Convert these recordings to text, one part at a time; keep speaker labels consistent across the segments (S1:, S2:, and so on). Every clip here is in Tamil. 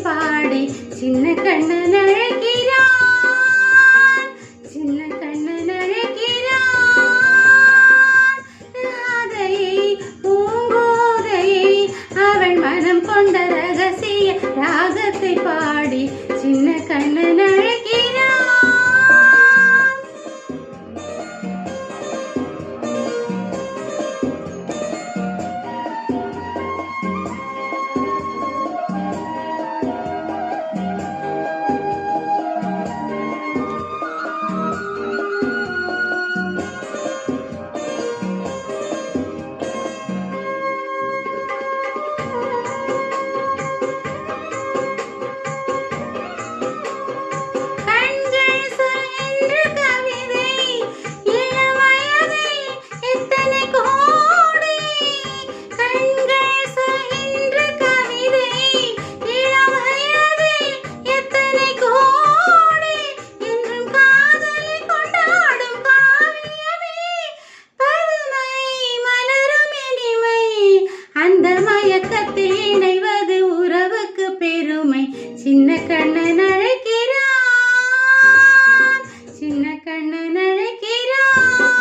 S1: பாடி சின்ன கண்ணன் அழைக்கிறான், சின்ன கண்ணன் அழைக்கிறான். ராதையை பூங்கோதையை அவள் மனம் கொண்ட ரகசிய ராகத்தை பாடி சின்ன கண்ணன் அழைக்கிறான். மயக்கத்தில் இணைவது உறவுக்கு பெருமை. சின்ன கண்ணன் அழைக்கிறான், சின்ன கண்ணன் அழைக்கிறான்.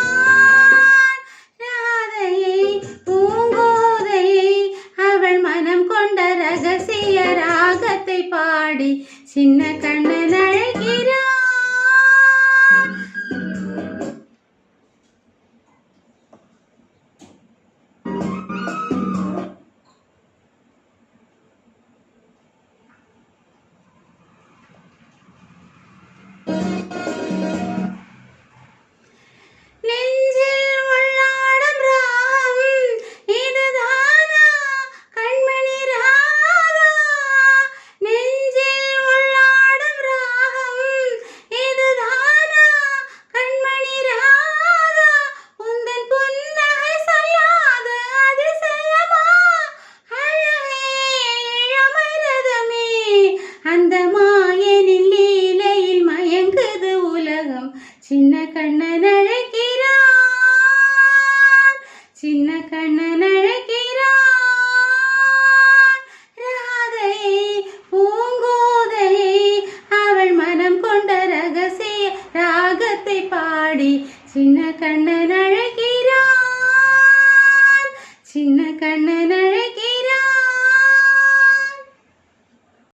S1: ராதையை பூங்கோதையை அவள் மனம் கொண்ட ரகசிய ராகத்தை பாடி சின்ன கண்ணன் அழைக்கிறான்.